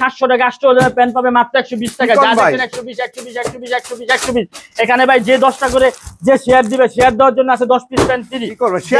700 টাকা 800 প্যান্ট পাবে মাত্র 120 টাকা। যা দেখেন 120 120 120 120 120। এখানে ভাই যে 10টা করে যে শেয়ার দিবে, শেয়ার দেওয়ার জন্য আছে 10 পিস প্যান্ট ফ্রি। যে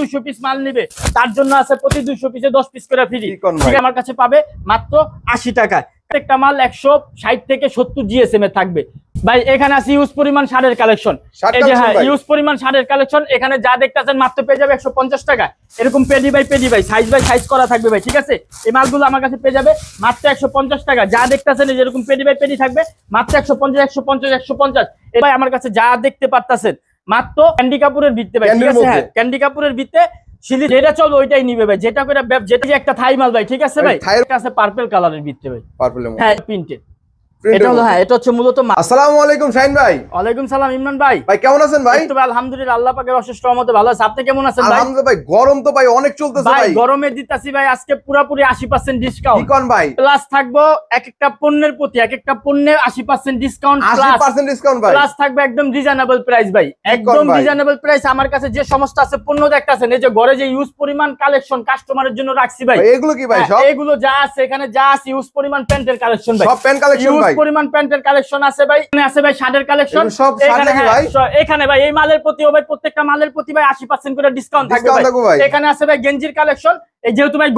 200 পিস মাল নিবে তার জন্য আছে প্রতি 200 পিসে 10 পিস করে ফ্রি। ঠিক আমার কাছে পাবে মাত্র 80 টাকায়। একটা মাল 160 থেকে 70 জিএসএম এ থাকবে ভাই। এখানে আছে ইউজ পরিমাণ শাড়ির কালেকশন। এই যে হ্যাঁ ইউজ পরিমাণ শাড়ির কালেকশন। এখানে যা দেখতেছেন মাত্র পেয়ে যাবে 150 টাকা। এরকম পেডি বাই সাইজ করা থাকবে ভাই। ঠিক আছে, এই মালগুলো আমার কাছে পেয়ে যাবে মাত্র 150 টাকা। যা দেখতেছেন এরকম পেডি বাই পেডি থাকবে মাত্র 150 ভাই। আমার কাছে যা দেখতে পারতেছেন মাত্র ক্যান্ডি কাপুরের ভিত্তে ভাই। ঠিক আছে, হ্যাঁ ক্যান্ডি কাপুরের ভিত্তে শিলি যেটা চলবে ওইটাই নিবে ভাই। যেটা করে যেটা যে একটা থাই মাল ভাই। ঠিক আছে ভাই, আছে পার্পল কালারের ভিত্তে ভাই। পার্পল হ্যাঁ প্রিন্টেড। এটা হলো হ্যাঁ এটা হচ্ছে মূলত। আসসালামু আলাইকুম শাহিন ভাই। ওয়ালাইকুম সালাম ইমরান ভাই। ভাই কেমন আছেন ভাই? তো ভাই আলহামদুলিল্লাহ আল্লাহ পাকের অশেষ রহমতে ভালো আছি। আপনি কেমন আছেন ভাই? আলহামদুলিল্লাহ ভাই। গরম তো ভাই অনেক চলতেছে ভাই। গরমে দিতাছি ভাই আজকে পুরোপুরি 80% ডিসকাউন্ট। কি কোন ভাই? প্লাস থাকবো একটা পণ্যের প্রতি 80% ডিসকাউন্ট। 80% ডিসকাউন্ট ভাই। প্লাস থাকবে একদম রিজনেবল প্রাইস ভাই। একদম রিজনেবল প্রাইস। আমার কাছে যে সমস্ত আছে পণ্য দেখতাছেন, এই যে ঘরে যে ইউজ পরিমাণ কালেকশন কাস্টমারের জন্য রাখছি ভাই। এগুলো কি ভাই সব? এগুলো যা আছে এখানে যা আছে ইউজ পরিমাণ প্যান্টের কালেকশন ভাই। সব প্যান্ট কালেকশন ভাই। ইউজ পরিমাণ প্যান্টের কালেকশন আছে ভাই। এখানে আছে ভাই শার্টের কালেকশন। সব শার্ট নাকি ভাই? এখানে ভাই এই মালের প্রতি ভাই প্রত্যেকটা মালের প্রতি ভাই 80% করে ডিসকাউন্ট থাকবে ভাই। এখানে আছে ভাই গেঞ্জির কালেকশন। এই যেহেতু ভাই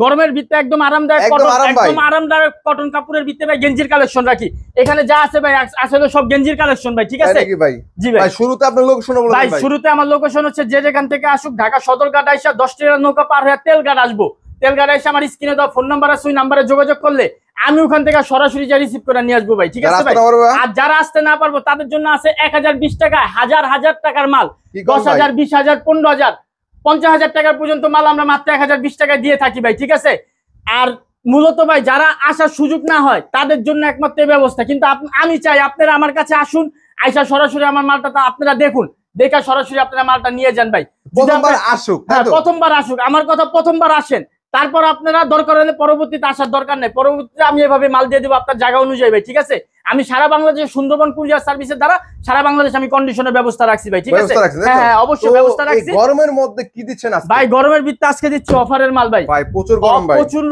গরমের ভিতরে একদম আরামদায়ক কটন কাপড়ের ভিতরে ভাই গেঞ্জির কালেকশন রাখি। এখানে যা আছে ভাই আসলে সব গেঞ্জির কালেকশন ভাই। ঠিক আছে ভাই। জি ভাই। শুরুতে আপনার লোকেশন বলুন ভাই। শুরুতে আমার লোকেশন হচ্ছে যে যেখান থেকে আসুক, ঢাকা সদরঘাট আইসা 10 টাকার নৌকা পার হয়ে তেলঘাট আসবো। তেলঘাট এসে আমার স্ক্রিনে দেওয়া ফোন নাম্বার আছে, ওই নাম্বারে যোগাযোগ করলে আমি ওখান থেকে সরাসরি যা রিসিভ করে নিয়ে আসবো ভাই। ঠিক আছে ভাই। আর যারা আসতে না পারবো তাদের জন্য আছে 1020 টাকা হাজার টাকার মাল। 10,000 20,000 15,000 50,000 টাকা পর্যন্ত মাল আমরা মাত্র 1020 টাকায় দিয়ে থাকি ভাই। ঠিক আছে, আর মূলত ভাই যারা আসার সুযোগ না হয় তাদের জন্য একমাত্র ব্যবস্থা। কিন্তু আমি চাই আপনারা আমার কাছে আসুন, আইসা সরাসরি আমার মালটা আপনারা দেখুন, দেখা সরাসরি আপনারা মালটা নিয়ে যান ভাই। প্রথমবার আসুক। হ্যাঁ প্রথমবার আসুক। আমার কথা প্রথমবার আসেন, তারপর আপনারা দরকার হলে পরবর্তীতে আসার দরকার নেই। পরবর্তীতে আমি এভাবে মাল দিয়ে দেবো আপনার জায়গা অনুযায়ী ভাই। ঠিক আছে, আমি সারা বাংলাদেশে সুন্দরবন কুরিয়ার সার্ভিসের দ্বারা সারা বাংলাদেশে আমি কন্ডিশনের ব্যবস্থা রাখছি ভাই। ঠিক আছে, হ্যাঁ অবশ্যই ব্যবস্থা রাখছি। গরমের মধ্যে কি দিচ্ছেন আজকে ভাই? গরমের ভিত্তি আজকে দিচ্ছি অফারের মাল ভাই। ভাই প্রচুর গরম ভাই। প্রচুর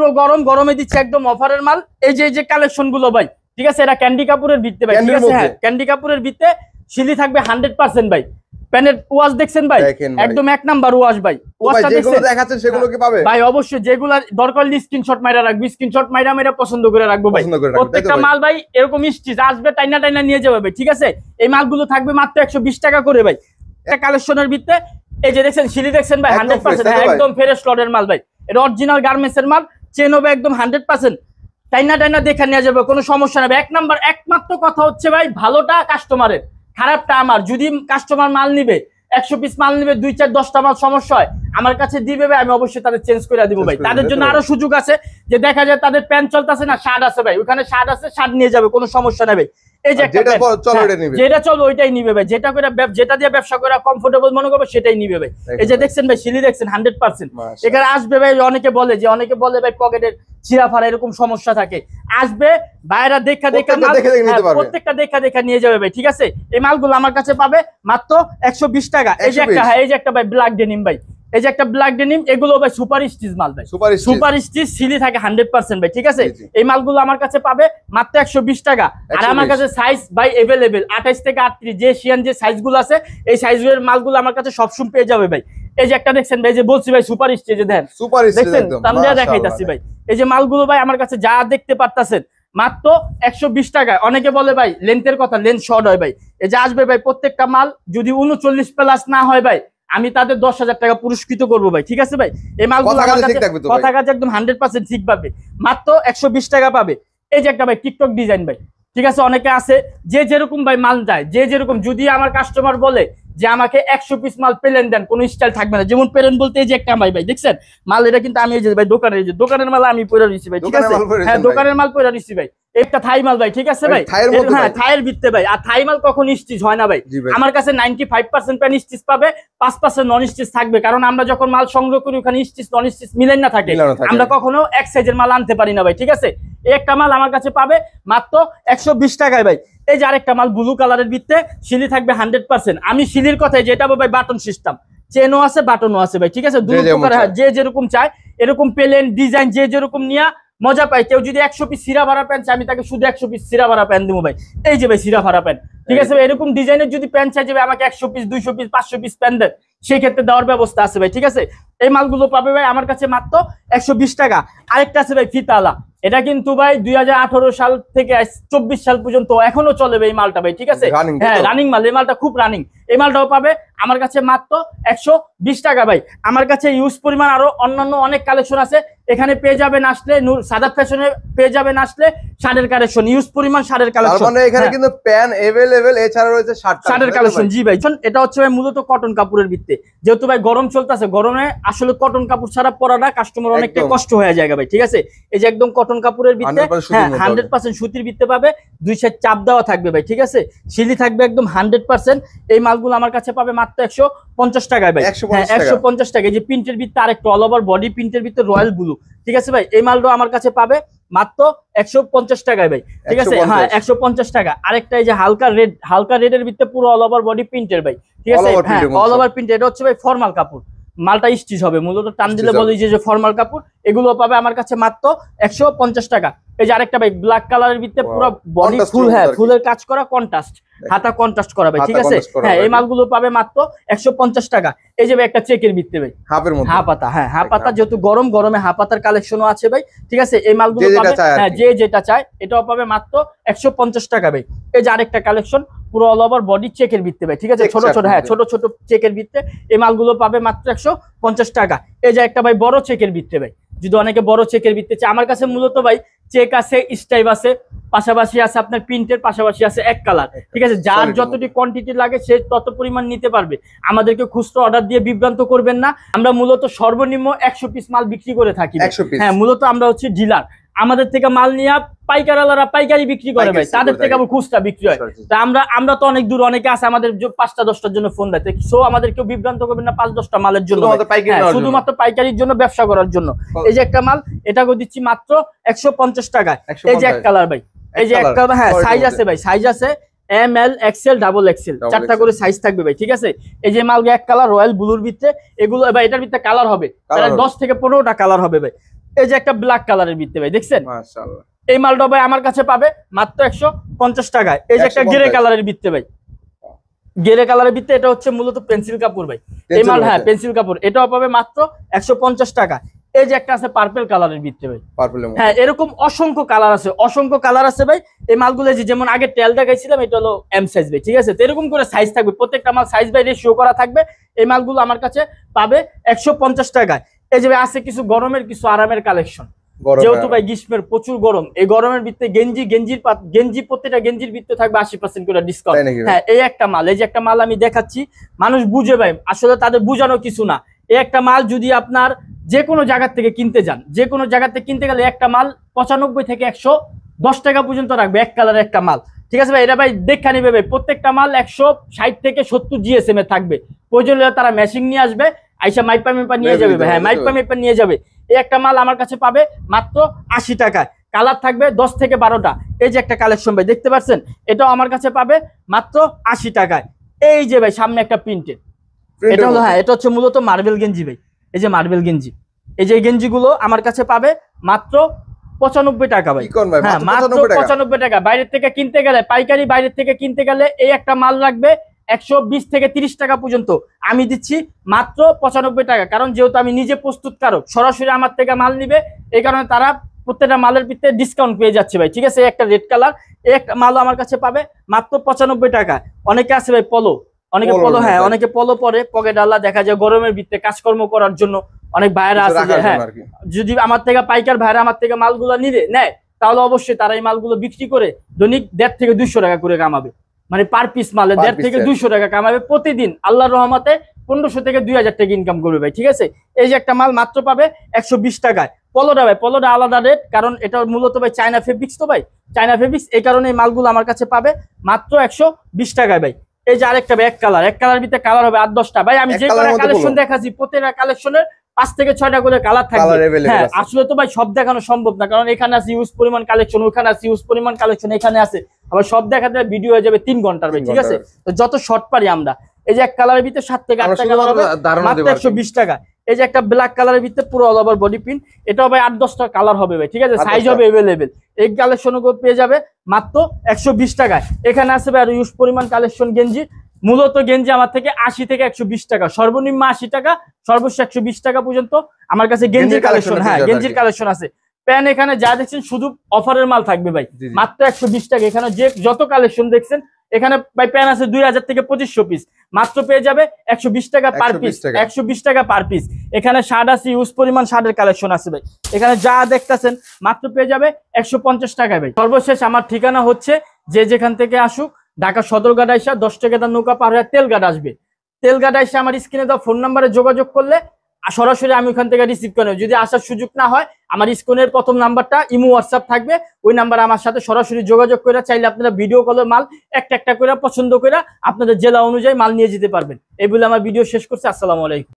গরমে দিচ্ছি একদম অফারের মাল। এই যে কালেকশন গুলো ভাই। ঠিক আছে, এটা ক্যান্ডি কাপুরের ভিত্তি ভাই। ঠিক আছে, হ্যাঁ ক্যান্ডি কাপুরের ভিত্তি শিলি থাকবে 100% ভাই। প্যানের ওয়াশ দেখছেন ভাই, একদম এক নাম্বার ওয়াশ ভাই। ওয়াশটা যেগুলো দেখাচ্ছেন সেগুলো কি পাবে ভাই? অবশ্যই, যেগুলো দরকার হলে স্ক্রিনশট মাইরা রাখবো, স্ক্রিনশট মাইরা পছন্দ করে রাখবো ভাই। প্রত্যেকটা মাল ভাই এরকম স্টিচ আসবে, টাইনা নিয়ে যাবে ভাই। ঠিক আছে, এই মালগুলো থাকবে মাত্র 120 টাকা করে ভাই। এটা কালেকশনের ভিত্তে এই যে দেখছেন শিলি দেখছেন ভাই 100% একদম ফ্রেশ লটের মাল ভাই। এটা অরিজিনাল গার্মেন্টস এর মাল, চেন হবে একদম 100%। টাইনা দেখে নিয়ে যাবে, কোনো সমস্যা নেই। এক নাম্বার একমাত্র কথা হচ্ছে ভাই ভালোটা কাস্টমারের, খারাপটা আমার। যদি কাস্টমার মাল নিবে 100 পিস মাল নিবে, 2-4-10টা মাল সমস্যা হয় আমার কাছে দিবে ভাই, আমি অবশ্যই তাদের চেঞ্জ করে দিব ভাই। তাদের জন্য আরো সুযোগ আছে, যে দেখা যায় তাদের প্যান্ট চলতেছে না, শার্ট আছে ভাই, ওখানে শার্ট আছে, শার্ট নিয়ে যাবে, কোনো সমস্যা নেই ভাই। এই যে যেটা চলো ওইটাই নিবে ভাই। যেটা দিয়ে ব্যবসা করে কমফোর্টেবল মনে করবে সেটাই নিবে ভাই। এই যে দেখছেন ভাই শিলি দেখছেন 100%। এখানে আসবে ভাই, অনেকে বলে ভাই পকেটের ছিঁড়া ফাড়া এরকম সমস্যা থাকে, আসবে ভাইরা দেখা প্রত্যেকটা দেখা নিয়ে যাবে ভাই। ঠিক আছে, এই মালগুলো আমার কাছে পাবে মাত্র 120 টাকা। এই যে একটা ভাই ব্ল্যাক ডেনিম ভাই, এই যে একটা ব্ল্যাক ডেনিম, এগুলো ভাই সুপার স্টিচ মাল ভাই। সুপার স্টিচ সিলি থাকে 100% ভাই। ঠিক আছে, এই মালগুলো আমার কাছে পাবে মাত্র 120 টাকা। আর আমার কাছে সাইজ ভাই अवेलेबल 28 থেকে 38 যে এশিয়ান যে সাইজগুলো আছে, এই সাইজের মালগুলো আমার কাছে সবসময় পেয়ে যাবে ভাই। এই যে একটা দেখছেন ভাই, যে বলছি ভাই সুপার স্টিচ, দেখেন দেখছেন আমরা দেখাইতাছি ভাই। এই যে মালগুলো ভাই আমার কাছে যা দেখতে পারতাছেন মাত্র 120 টাকায়। অনেকে বলে ভাই লেন্থের কথা, লেন্থ শর্ট হয় ভাই। এই যে আসবে ভাই প্রত্যেকটা মাল যদি 39 প্লাস না হয় ভাই, আমি তাদের 10,000 টাকা পুরস্কৃত করবো ভাই। ঠিক আছে ভাই, এই মালগুলো কথা কাছে একদম 100% ঠিক পাবে, মাত্র 120 টাকা পাবে। এই যে একটা ভাই টিকটক ডিজাইন ভাই। ঠিক আছে, অনেকে আছে যে যেরকম ভাই মাল যায়, যে যেরকম। যদি আমার কাস্টমার বলে যে আমাকে 100 পিস মাল পেলেন দেন, কোনো স্টাইল থাকবে না। যেমন পেলেন বলতে এই যে একটা ভাই দেখছেন মাল, এটা কিন্তু আমি এই যে ভাই দোকানের মাল আমি পয়রা দিচ্ছি ভাই। ঠিক আছে, হ্যাঁ দোকানের মাল পয়রা দিচ্ছি ভাই। একটা থাই মাল ভাই। ঠিক আছে ভাই, হ্যাঁ থাইয়ের ভিত্তে ভাই। আর থাই মাল কখন স্টিচ হয় না ভাই, আমার কাছে 95% প্যান স্টিচ পাবে, 5% নন স্টিচ থাকবে। কারণ আমরা যখন মাল সংগ্রহ করি ওখানে স্টিচ নন স্টিচ মিলেন না থাকে, আমরা কখনো এক সাইজের মাল আনতে পারি না ভাই। ঠিক আছে, একটা মাল আমার কাছে পাবে মাত্র 120 টাকায় ভাই। এই যে আরেকটা মাল ব্লু কালারের ভিত্তে শিলি থাকবে 100%। আমি শিলির কথাই যেটা ভাই বাটন সিস্টেম, চেনও আছে বাটনও আছে ভাই। ঠিক আছে, দুটো প্রকার, যে যেরকম চায় এরকম প্লেন ডিজাইন যে যেরকম নিয়ে মজা পাই। কেউ যদি 100 পিস সিরা ভাড়া প্যান্ট চাই, আমি তাকে শুধু 100 পিস সিরা ভাড়া প্যান্ট দেবো ভাই। এই যে ভাই সিরা ভাড়া প্যান্ট, ঠিক আছে ভাই। এরকম ডিজাইনের যদি প্যান্ট চাই যে ভাই আমাকে 100 পিস 200 পিস 500 পিস প্যান্ট দেন, সেই ক্ষেত্রে দেওয়ার ব্যবস্থা আছে ভাই, ঠিক আছে। এই মালগুলো পাবে ভাই আমার কাছে মাত্র 120 টাকা। আরেকটা আছে ভাই ফিতালা, এটা কিন্তু ভাই 2018 সাল থেকে 24 সাল পর্যন্ত এখনো চলে ভাই এই মালটা ভাই, ঠিক আছে। হ্যাঁ রানিং মাল, এই মালটা খুব রানিং। এই মালটাও পাবে আমার কাছে মাত্র 120 টাকা ভাই। আমার কাছে ইউজ পরিমাণ আরো অন্যান্য অনেক কালেকশন আছে, এখানে পেয়ে যাবেন আসলে সাদাত ফ্যাশনে পেয়ে যাবেন আসলে শার্টের কালেকশন, ইউজ পরিমাণ শার্টের কালেকশন। মানে এখানে কিন্তু প্যান্ট अवेलेबल, এছাড়া রয়েছে শার্টের কালেকশন। জি ভাই, এটা হচ্ছে ভাই মূলত কটন কাপড়ের ভিত্তি। যেহেতু ভাই গরম চলতেছে, গরমে আসলে কটন কাপড় ছাড়া পরাটা কাস্টমার অনেকটা কষ্ট হয়ে যায় ভাই, ঠিক আছে। এই যে একদম কটন কাপড়ের ভিত্তি, হ্যাঁ 100% সুতির ভিত্তি পাবে, দুই সাইড চাপ দেওয়া থাকবে ভাই, ঠিক আছে। সিলি থাকবে একদম 100%। এই মালগুলো আমার কাছে পাবে মাত্র 150 টাকায় ভাই। 150 টাকা। এই যে প্রিন্টের ভিত্তি আরেকটু অল ওভার বডি প্রিন্টের ভিত্তি রয়্যাল ব্লু, ঠিক আছে ভাই। এই মালটা আমার কাছে পাবে মাত্র 150 টাকায় ভাই, ঠিক আছে। হ্যাঁ 150 টাকা। আরেকটা এই যে হালকা রেডের ভিত্তি পুরো অল ওভার বডি প্রিন্টের ভাই, ঠিক আছে। হ্যাঁ অল ওভার প্রিন্ট, এটা হচ্ছে ভাই ফর্মাল কাপড়, মালটা স্টিচ হবে, মূলত টান দিলে বলি যে ফর্মাল কাপড়। এগুলো পাবে আমার কাছে মাত্র 150 টাকা। এই যে আরেকটা ভাই ব্ল্যাক কালারের ভিতরে পুরো বডি ফুল, হ্যাঁ ফুলের কাজ করা, কন্ট্রাস্ট হাতা কন্ট্রাস্ট করা ভাই, ঠিক আছে। হ্যাঁ এই মালগুলো পাবে মাত্র 150 টাকা। এই যে ভাই একটা চেকের ভিত্তি ভাই, হাফ পাতা, হ্যাঁ হাফ পাতা, যেহেতু গরমে হাফ পাতার কালেকশনও আছে ভাই, ঠিক আছে। এই মালগুলো পাবে, হ্যাঁ যে যেটা চায় এটাও পাবে মাত্র 150 টাকা ভাই। এই যে আরেকটা কালেকশন পুরো অল ওভার বডি চেকের ভিত্তি ভাই, ঠিক আছে। ছোট ছোট, হ্যাঁ ছোট ছোট চেকের ভিত্তি। এই মালগুলো পাবে মাত্র 150 টাকা। এই যে একটা ভাই বড় চেকের ভিত্তি ভাই, যদি অনেকে বড় চেকের ভিত্তি চায়, আমার কাছে মূলত ভাই চেক আছে, স্টাইপ আছে, পাশাপাশি আছে আপনার প্রিন্টের, পাশাপাশি আছে এক কালার, ঠিক আছে। যার যতটি কোয়ান্টিটি লাগে সে তত পরিমাণ নিতে পারবে। আমাদেরকে খুচরো অর্ডার দিয়ে বিভ্রান্ত করবেন না। আমরা মূলত সর্বনিম্ন 100 পিস মাল বিক্রি করে থাকি। হ্যাঁ মূলত আমরা হচ্ছে ডিলার, আমাদের থেকে মাল নিয়ে পাইকারওয়ালারা পাইকারি বিক্রি করে ভাই, তাদের থেকে আবার খুচরা বিক্রি হয়। তা আমরা তো অনেক দূর, অনেকে আছে আমাদের 5টা 10টার জন্য ফোন দেয়, সো আমাদের কেউ বিভ্রান্ত করবেন না 5-10টা মালের জন্য, শুধুমাত্র পাইকারির জন্য, ব্যবসা করার জন্য। এই যে একটা মাল, এটাকে দিচ্ছি মাত্র 150 টাকায়। এই যে এক কালার ভাই, এই যে এক কালার, হ্যাঁ সাইজ আছে ভাই, সাইজ আছে ML XL ডাবল XL, 4টা করে সাইজ থাকবে ভাই, ঠিক আছে। এই যে মাল এক কালার রয়্যাল ব্লুর ভিতরে, এগুলো ভাই এটার ভিতরে কালার হবে 10 থেকে 15টা কালার হবে ভাই। এই যে একটা ব্ল্যাক কালারের ভিতরে ভাই, দেখছেন মাশাআল্লাহ। এই মালটা ভাই আমার কাছে পাবে মাত্র 150 টাকায়। এই যে একটা গ্রে কালারের ভিতরে ভাই, গ্রে কালারের ভিতরে, এটা হচ্ছে মূলত পেন্সিল কাপড় ভাই। এই মাল, হ্যাঁ পেন্সিল কাপড়, এটাও পাবে মাত্র 150 টাকা। এই যে একটা আছে পার্পল কালারের ভিতরে ভাই, হ্যাঁ এরকম অসংখ্য কালার আছে, অসংখ্য কালার আছে ভাই। এই মালগুলো যেমন আগে টেল দেখাইছিলাম, এটা হলো M সাইজ ভাই, ঠিক আছে। তো এরকম করে সাইজ থাকবে, প্রত্যেকটা মাল সাইজ বাই রেশিও করা থাকবে। এই মালগুলো আমার কাছে পাবে 150 টাকায়। এই যে আছে কিছু গরমের, কিছু আরামের কালেকশন, যেহেতু ভাই গ্রীষ্মের প্রচুর গরম, এই গরমের ভিতরে গেঞ্জি প্রত্যেকটা গেঞ্জির ভিতরে থাকবে 80% করে ডিসকাউন্ট। হ্যাঁ এই একটা মাল, এই যে একটা মাল আমি দেখাচ্ছি, মানুষ বুঝে ভাই, আসলে তাদের বুঝানো কিছু না। এই একটা মাল যদি আপনার যে কোনো জায়গা থেকে কিনতে যান, যে কোনো জায়গা থেকে কিনতে গেলে একটা মাল 95 থেকে 110 টাকা পর্যন্ত রাখবে, এক কালারের একটা মাল, ঠিক আছে ভাই। এটা ভাই দেখা নিবে ভাই, প্রত্যেকটা মাল 160 থেকে 70 GSM এ থাকবে। প্রয়োজন হলে তারা মেশিং নিয়ে আসবে, আইসা মাইপা নিয়ে যাবে, হ্যাঁ মাইপা নিয়ে যাবে। এই একটা মাল আমার কাছে পাবে মাত্র 80 টাকায়। কালার থাকবে 10 থেকে 12টা। এই যে একটা কালেকশন ভাই দেখতে পাচ্ছেন, এটাও আমার কাছে পাবে মাত্র 80 টাকায়। এই যে ভাই সামনে একটা প্রিন্টেড, এটা হলো, হ্যাঁ এটা হচ্ছে মূলত মার্বেল গেঞ্জি ভাই। এই যে মার্বেল গেঞ্জি, এই যে গেঞ্জিগুলো আমার কাছে পাবে মাত্র 95 টাকা ভাই, হ্যাঁ মাত্র 95 টাকা। বাইরের থেকে কিনতে গেলে, পাইকারি বাইরের থেকে কিনতে গেলে এই একটা মাল লাগবে 120 থেকে 30 টাকা পর্যন্ত, আমি দিচ্ছি মাত্র 95 টাকা। কারণ যেহেতু আমি নিজে প্রস্তুতকারক, সরাসরি আমার থেকে মাল নিবে, এই কারণে তারা প্রত্যেকটা মালের ভিতরে ডিসকাউন্ট পেয়ে যাচ্ছে ভাই, ঠিক আছে। একটা রেড কালার, এই একটা মালও আমার কাছে পাবে মাত্র 95 টাকা। অনেকে আছে ভাই পলো, অনেকে পলো, হ্যাঁ অনেকে পলো পরে পকেট আলা, দেখা যায় গরমের ভিতরে কাজকর্ম করার জন্য অনেক ভাইরা আছে যে, হ্যাঁ যদি আমার থেকে পাইকার ভাইরা আমার থেকে মালগুলো নেয়, তাহলে অবশ্যই তারা এই মালগুলো বিক্রি করে দৈনিক 150 থেকে 200 টাকা করে কামাবে, মানে পার পিস মালে 150 থেকে 200 টাকা কামাবে প্রতিদিন। আল্লাহর রহমতে 1500 থেকে 2000 টাকা ইনকাম করবে ভাই, ঠিক আছে। এই যে একটা মাল মাত্র পাবে 120 টাকায়। পলোটা ভাই, পলোটা আলাদা রেট, কারণ এটা মূলত ভাই চায়না ফেব্রিক্স, তো ভাই চায়না ফেব্রিক্স, এই কারণে এই মালগুলো আমার কাছে পাবে মাত্র 120 টাকায় ভাই। এই যে আরেকটা ভাই এক কালার ভিতরে কালার হবে 8-10টা ভাই। আমি যে কটা কালেকশন দেখাচ্ছি, প্রত্যেকটা কালেকশনের 5 থেকে 6টা করে কালার থাকবে। হ্যাঁ আসলে তো ভাই সব দেখানো সম্ভব না, কারণ এখানে আছে ইউজ পরিমাণ কালেকশন, ওখানে আছে ইউজ পরিমাণ কালেকশন, এখানে আছে, আবার সব দেখাতে ভিডিও হয়ে যাবে 3 ঘন্টার ভাই, ঠিক আছে। তো যত শর্ট পারি আমরা। এই যে এক কালারের ভিতরে 7 থেকে 8টা কালার হবে মাত্র 120 টাকা। এই যে একটা ব্ল্যাক কালারের ভিতরে পুরো অল ওভার বডি প্রিন্ট, এটাও ভাই 8-10টা কালার হবে ভাই, ঠিক আছে, সাইজ হবে अवेलेबल। এই কালেকশনগুলো পেয়ে যাবে মাত্র 120 টাকায়। এখানে আছে ভাই আর ইউজ পরিমাণ কালেকশন গেঞ্জি, মূলত গেঞ্জি আমার থেকে 80 থেকে 120 টাকা, সর্বনিম্ন 80 টাকা, সর্বোচ্চ 120 টাকা পর্যন্ত আমার কাছে গেঞ্জির কালেকশন, হ্যাঁ গেঞ্জির কালেকশন আছে। প্যান এখানে যা দেখছেন শুধু অফারের মাল থাকবে ভাই, মাত্র 120 টাকা। এখানে যে যত কালেকশন দেখছেন এখানে ভাই প্যান আছে 2000 থেকে 2500 পিস, মাত্র পেয়ে যাবে 120 টাকা পার পিস, 120 টাকা পার পিস। এখানে শার্ট আছে, ইউজ পরিমাণ শার্টের কালেকশন আছে ভাই, এখানে যা দেখতেছেন মাত্র পেয়ে যাবে 150 টাকায় ভাই। সর্বশেষ আমার ঠিকানা হচ্ছে যে যেখান থেকে আসুক ঢাকা সদরঘাট আইসা 10 টাকা নৌকা পার হয়ে তেলঘাট আসবে, তেলঘাট আইসা আমার স্ক্রিনে দেওয়া ফোন নাম্বারে যোগাযোগ করলে সরাসরি আমি ওখান থেকে রিসিভ করে নেব। যদি আসার সুযোগ না হয় আমার স্ক্রিনের প্রথম নাম্বারটা ইমো হোয়াটসঅ্যাপ থাকবে, ওই নাম্বারে আমার সাথে সরাসরি যোগাযোগ করে চাইলে আপনারা ভিডিও কলে মাল একটা একটা করে পছন্দ করে আপনাদের জেলা অনুযায়ী মাল নিয়ে যেতে পারবেন। এই বলে আমার ভিডিও শেষ করছি। আসসালামু আলাইকুম।